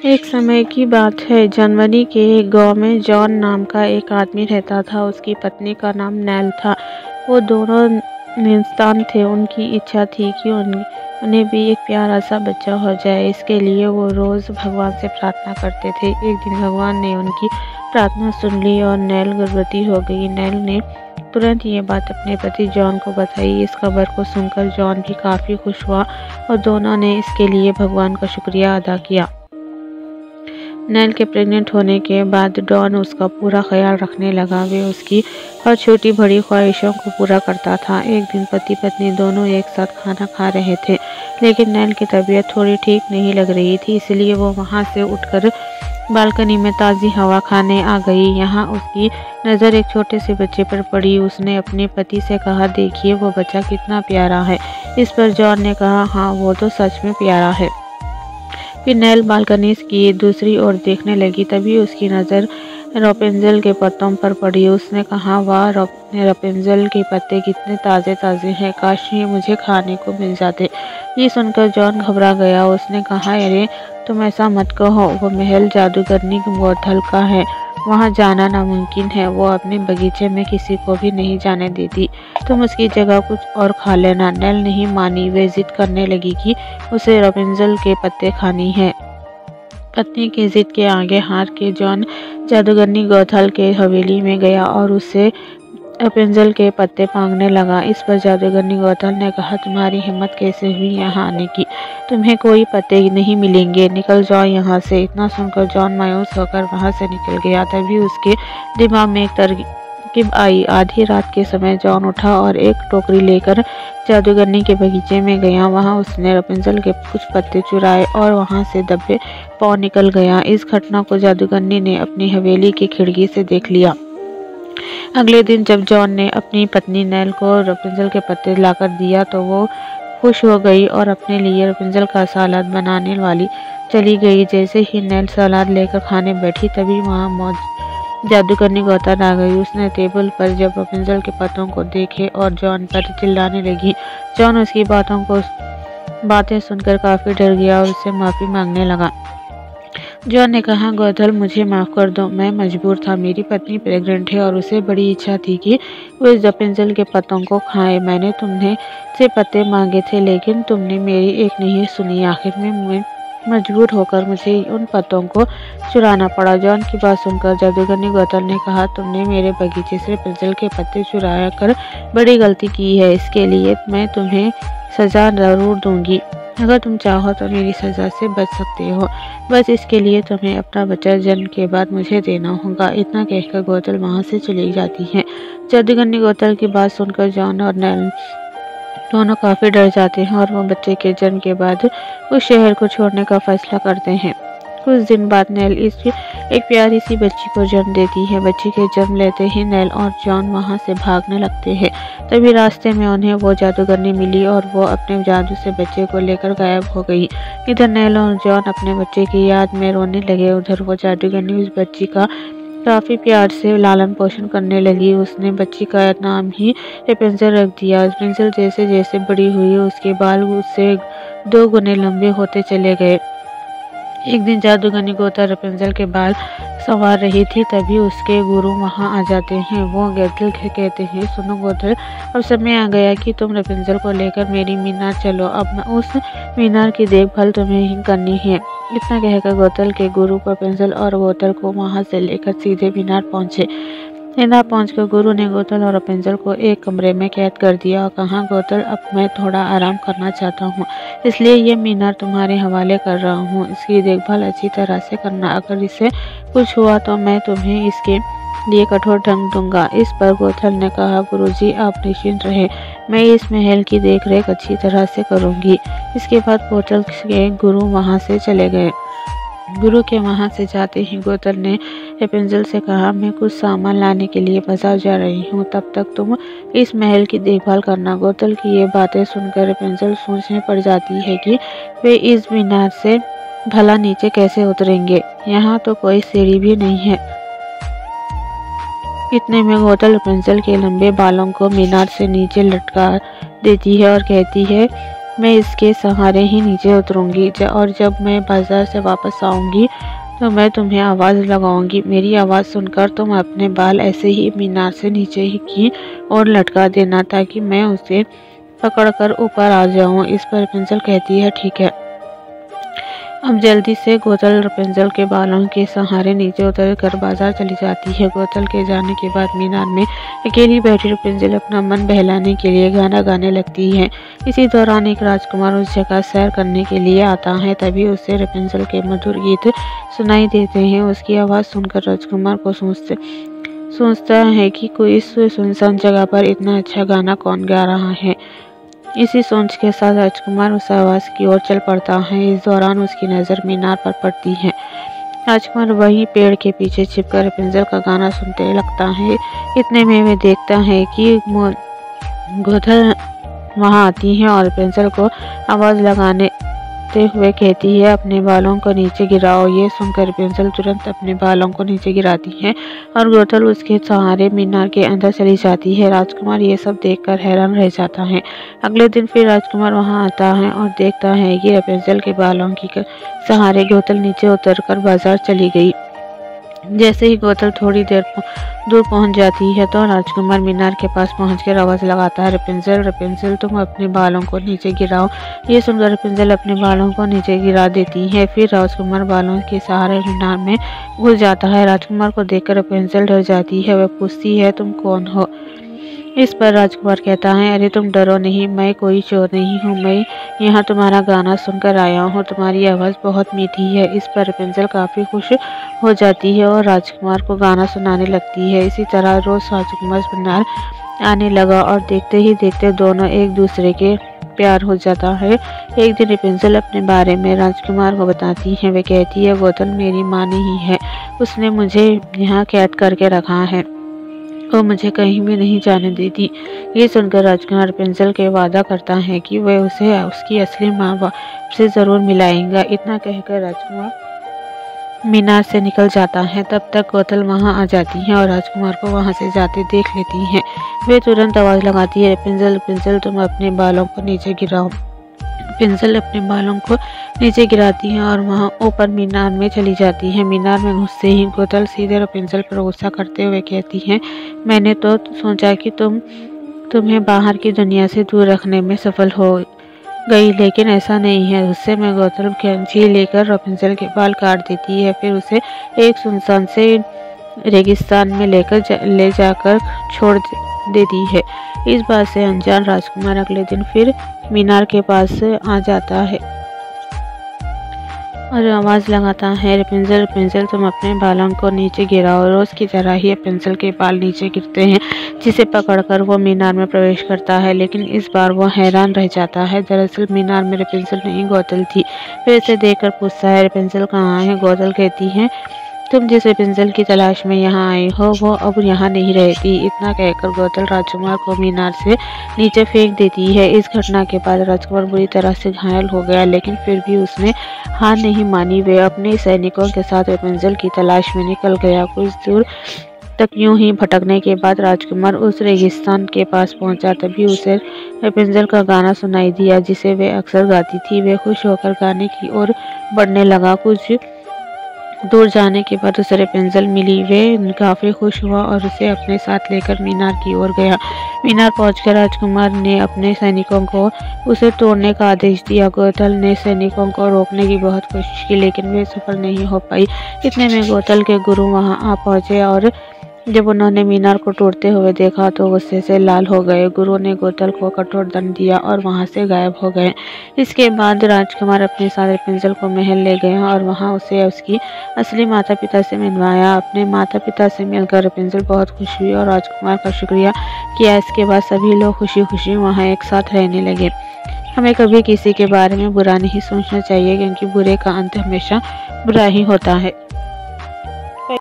एक समय की बात है। जनवरी के एक गांव में जॉन नाम का एक आदमी रहता था। उसकी पत्नी का नाम नेल था। वो दोनों निस्तान थे। उनकी इच्छा थी कि उन्हें भी एक प्यारा सा बच्चा हो जाए। इसके लिए वो रोज़ भगवान से प्रार्थना करते थे। एक दिन भगवान ने उनकी प्रार्थना सुन ली और नेल गर्भवती हो गई। नेल ने तुरंत ये बात अपने पति जॉन को बताई। इस खबर को सुनकर जॉन भी काफ़ी खुश हुआ और दोनों ने इसके लिए भगवान का शुक्रिया अदा किया। नेल के प्रेग्नेंट होने के बाद डॉन उसका पूरा ख्याल रखने लगा। वे उसकी हर छोटी बड़ी ख्वाहिशों को पूरा करता था। एक दिन पति पत्नी दोनों एक साथ खाना खा रहे थे, लेकिन नेल की तबीयत थोड़ी ठीक नहीं लग रही थी, इसलिए वो वहाँ से उठकर बालकनी में ताज़ी हवा खाने आ गई। यहाँ उसकी नज़र एक छोटे से बच्चे पर पड़ी। उसने अपने पति से कहा, देखिए वो बच्चा कितना प्यारा है। इस पर जॉन ने कहा, हाँ वो तो सच में प्यारा है। फिर नेल बालकनी की दूसरी ओर देखने लगी। तभी उसकी नज़र रापुंज़ेल के पत्तों पर पड़ी। उसने कहा, वाह रापुंज़ेल के पत्ते कितने ताज़े ताज़े हैं, काश ये मुझे खाने को मिल जाते। ये सुनकर जॉन घबरा गया। उसने कहा, अरे तुम ऐसा मत कहो, वो महल जादूगरनी गोथल का है, वहाँ जाना नामुमकिन है। वो अपने बगीचे में किसी को भी नहीं जाने देती। तुम उसकी जगह कुछ और खा लेना। नेल नहीं मानी। वे जिद करने लगी कि उसे रापुंज़ेल के पत्ते खानी है। पत्नी की जिद के आगे हार के जॉन जादूगरनी गोथल के हवेली में गया और उससे रापुंज़ेल के पत्ते मांगने लगा। इस पर जादूगरनी गोथल ने कहा, तुम्हारी हिम्मत कैसे हुई यहाँ आने की? तुम्हें कोई पत्ते नहीं मिलेंगे, निकल जाओ यहाँ से। इतना सुनकर जॉन मायूस होकर वहाँ से निकल गया। तभी उसके दिमाग में एक तरकीब आई। आधी रात के समय जॉन उठा और एक टोकरी लेकर जादूगरनी के बगीचे में गया। वहाँ उसने रापुंज़ेल के कुछ पत्ते चुराए और वहाँ से दबे पाँव निकल गया। इस घटना को जादूगरनी ने अपनी हवेली की खिड़की से देख लिया। अगले दिन जब जॉन ने अपनी पत्नी नेल को रापुंज़ेल के पत्ते लाकर दिया तो वो खुश हो गई और अपने लिए रापुंज़ेल का सलाद बनाने वाली चली गई। जैसे ही नेल सलाद लेकर खाने बैठी, तभी वहाँ जादूगरनी गोथल आ गई। उसने टेबल पर जब रापुंज़ेल के पत्तों को देखे और जॉन पर चिल्लाने लगी। जॉन उसकी बातें सुनकर काफ़ी डर गया और उससे माफ़ी मांगने लगा। जॉन ने कहा, गोथल मुझे माफ़ कर दो, मैं मजबूर था। मेरी पत्नी प्रेग्नेंट है और उसे बड़ी इच्छा थी कि वो इस रापुंज़ेल के पत्तों को खाए। मैंने तुमने से पत्ते मांगे थे, लेकिन तुमने मेरी एक नहीं सुनी। आखिर में मैं मजबूर होकर मुझे उन पत्तों को चुराना पड़ा। जॉन की बात सुनकर जादूगरनी गोथल ने कहा, तुमने मेरे बगीचे से रापुंज़ेल के पत्ते चुरा कर बड़ी गलती की है। इसके लिए मैं तुम्हें सज़ा ज़रूर दूंगी। अगर तुम चाहो तो मेरी सज़ा से बच सकते हो। बस इसके लिए तुम्हें अपना बच्चा जन्म के बाद मुझे देना होगा। इतना कहकर गोथल वहाँ से चली जाती है। जादूगरनी गोथल की बात सुनकर जॉन और नेल दोनों काफ़ी डर जाते हैं और वो बच्चे के जन्म के बाद उस शहर को छोड़ने का फैसला करते हैं। कुछ दिन बाद नेल एक प्यारी सी बच्ची को जन्म देती है। बच्ची के जन्म लेते ही नेल और जॉन वहाँ से भागने लगते हैं। तभी रास्ते में उन्हें वो जादूगरनी मिली और वो अपने जादू से बच्चे को लेकर गायब हो गई। इधर नेल और जॉन अपने बच्चे की याद में रोने लगे। उधर वो जादूगरनी उस बच्ची का काफ़ी प्यार से लालन पोषण करने लगी। उसने बच्ची का नाम ही रापुंज़ेल रख दिया। रापुंज़ेल जैसे जैसे बड़ी हुई, उसके बाल उससे 2 गुने लंबे होते चले गए। एक दिन जादूगरनी गोथल रापुंज़ेल के बाल संवार रही थी। तभी उसके गुरु वहाँ आ जाते हैं। वो गोथल कहते हैं, सुनो गोथल, अब समय आ गया कि तुम रापुंज़ेल को लेकर मेरी मीनार चलो। अब उस मीनार की देखभाल तुम्हें ही करनी है। इतना कहकर गोथल के गुरु रापुंज़ेल और गोथल को वहाँ से लेकर सीधे मीनार पहुँचे। मीनार पहुंचकर गुरु ने गोथल और रापुंज़ेल को एक कमरे में कैद कर दिया और कहा, गोथल अब मैं थोड़ा आराम करना चाहता हूँ, इसलिए ये मीनार तुम्हारे हवाले कर रहा हूँ। इसकी देखभाल अच्छी तरह से करना। अगर इससे कुछ हुआ तो मैं तुम्हें इसके लिए कठोर दंड दूंगा। इस पर गोथल ने कहा, गुरुजी आप निश्चिंत रहें, मैं इस महल की देखरेख अच्छी तरह से करूँगी। इसके बाद गोथल के गुरु वहाँ से चले गए। गुरु के वहाँ से जाते ही गोथल ने रापुंज़ेल से कहा, मैं कुछ सामान लाने के लिए बाजार जा रही हूँ, तब तक तुम इस महल की देखभाल करना। गोथल की ये बातें सुनकर रापुंज़ेल सोचने पड़ जाती है कि वे इस मीनार से भला नीचे कैसे उतरेंगे। यहाँ तो कोई सीढ़ी भी नहीं है। इतने में गोथल रापुंज़ेल के लंबे बालों को मीनार से नीचे लटका देती है और कहती है, मैं इसके सहारे ही नीचे उतरूंगी और जब मैं बाजार से वापस आऊंगी तो मैं तुम्हें आवाज़ लगाऊंगी। मेरी आवाज़ सुनकर तुम अपने बाल ऐसे ही मीनार से नीचे ही की और लटका देना ताकि मैं उसे पकड़कर ऊपर आ जाऊं। इस पर रेपुंज़ल कहती है ठीक है। अब जल्दी से गोथल रेपुंज़ल के बालों के सहारे नीचे उतर कर बाजार चली जाती है। गोथल के जाने के बाद मीनार में अकेली बैठी रेपुंज़ल अपना मन बहलाने के लिए गाना गाने लगती है। इसी दौरान एक राजकुमार उस जगह सैर करने के लिए आता है। तभी उसे रेपुंज़ल के मधुर गीत सुनाई देते हैं। उसकी आवाज़ सुनकर राजकुमार को सोचता है कि कोई इस सुनसान जगह पर इतना अच्छा गाना कौन गा रहा है। इसी सोच के साथ राजकुमार उस आवाज़ की ओर चल पड़ता है। इस दौरान उसकी नज़र मीनार पर पड़ती है। राजकुमार वही पेड़ के पीछे छिपकर रेपुंज़ल का गाना सुनते लगता है। इतने में वे देखता है कि गोथल वहां आती है और रेपुंज़ल को आवाज़ लगाते हुए कहती है अपने बालों को नीचे गिराओ। ये सुनकर रेपुंज़ल तुरंत अपने बालों को नीचे गिराती है और गोथल उसके सहारे मीनार के अंदर चली जाती है। राजकुमार ये सब देखकर हैरान रह जाता है। अगले दिन फिर राजकुमार वहां आता है और देखता है कि रेपुंज़ल के बालों के सहारे गोथल नीचे उतरकर बाजार चली गई। जैसे ही गोथल थोड़ी देर दूर पहुंच जाती है तो राजकुमार मीनार के पास पहुंचकर आवाज़ लगाता है रेपुंज़ल रेपुंज़ल तुम अपने बालों को नीचे गिराओ। ये सुनकर रेपुंज़ल अपने बालों को नीचे गिरा देती है। फिर राजकुमार बालों के सहारे मीनार में घुस जाता है। राजकुमार को देखकर रेपुंज़ल डर जाती है। वह पूछती है तुम कौन हो। इस पर राजकुमार कहता है अरे तुम डरो नहीं, मैं कोई चोर नहीं हूँ। मैं यहाँ तुम्हारा गाना सुनकर आया हूँ। तुम्हारी आवाज़ बहुत मीठी है। इस पर रेपुंज़ल काफ़ी खुश हो जाती है और राजकुमार को गाना सुनाने लगती है। इसी तरह रोज़ राजकुमार मीनार आने लगा और देखते ही देखते दोनों एक दूसरे के प्यार हो जाता है। एक दिन रेपुंज़ल अपने बारे में राजकुमार को बताती है। वे कहती है गोथल मेरी माँ नहीं है, उसने मुझे यहाँ कैद करके रखा है, वो मुझे कहीं भी नहीं जाने देती। ये सुनकर राजकुमार रेपुंज़ल के वादा करता है कि वह उसे उसकी असली माँ बाप से ज़रूर मिलाएगा। इतना कहकर राजकुमार मीनार से निकल जाता है। तब तक गोथल वहां आ जाती है और राजकुमार को वहां से जाते देख लेती हैं। वे तुरंत आवाज़ लगाती है रेपुंज़ल रेपुंज़ल तुम अपने बालों को नीचे गिराओ। रेपुंज़ल अपने बालों को नीचे गिराती है और वहां ऊपर मीनार में चली जाती है। मीनार में घुसते ही गोथल सीधे रेपुंज़ल पर गुस्सा करते हुए कहती है मैंने तो सोचा कि तुम्हें बाहर की दुनिया से दूर रखने में सफल हो गई, लेकिन ऐसा नहीं है। उससे मैं गोथल कैंची लेकर रेपुंज़ल के बाल काट देती है। फिर उसे एक सुनसान से रेगिस्तान में ले जाकर छोड़ देती है। इस बात से अनजान राजकुमार अगले दिन फिर मीनार के पास आ जाता है और आवाज़ लगाता है रेपुंज़ल रेपुंज़ल तुम अपने बालों को नीचे गिराओ। रोज़ की तरह ही रेपुंज़ल के बाल नीचे गिरते हैं, जिसे पकड़कर वो मीनार में प्रवेश करता है। लेकिन इस बार वो हैरान रह जाता है। दरअसल मीनार में रेपुंज़ल नहीं गोथल थी। फिर इसे देखकर पूछता है रेपुंज़ल कहाँ है। गोथल कहती है तुम जिस रेपुंज़ल की तलाश में यहाँ आए हो वो अब यहाँ नहीं रहती। इतना कहकर गोथल राजकुमार को मीनार से नीचे फेंक देती है। इस घटना के बाद राजकुमार बुरी तरह से घायल हो गया, लेकिन फिर भी उसने हार नहीं मानी। वे अपने सैनिकों के साथ रेपुंज़ल की तलाश में निकल गया। कुछ दूर तक यूं ही भटकने के बाद राजकुमार उस रेगिस्तान के पास पहुंचा। तभी उसे रेपुंज़ल का गाना सुनाई दिया जिसे वे अक्सर गाती थी। वे खुश होकर गाने की ओर बढ़ने लगा। कुछ दूर जाने के बाद उसे रेपुंज़ल मिली। वे काफ़ी खुश हुआ और उसे अपने साथ लेकर मीनार की ओर गया। मीनार पहुंचकर राजकुमार ने अपने सैनिकों को उसे तोड़ने का आदेश दिया। गोथल ने सैनिकों को रोकने की बहुत कोशिश की, लेकिन वे सफल नहीं हो पाई। इतने में गोथल के गुरु वहां आ पहुंचे और जब उन्होंने मीनार को टूटते हुए देखा तो गुस्से से लाल हो गए। गुरु ने गोथल को कठोर दंड दिया और वहां से गायब हो गए। इसके बाद राजकुमार अपने साथ रेपुंज़ल को महल ले गए और वहां उसे उसकी असली माता पिता से मिलवाया। अपने माता पिता से मिलकर रेपुंज़ल बहुत खुश हुई और राजकुमार का शुक्रिया किया। इसके बाद सभी लोग खुशी खुशी वहाँ एक साथ रहने लगे। हमें कभी किसी के बारे में बुरा नहीं सोचना चाहिए, क्योंकि बुरे का अंत हमेशा बुरा ही होता है।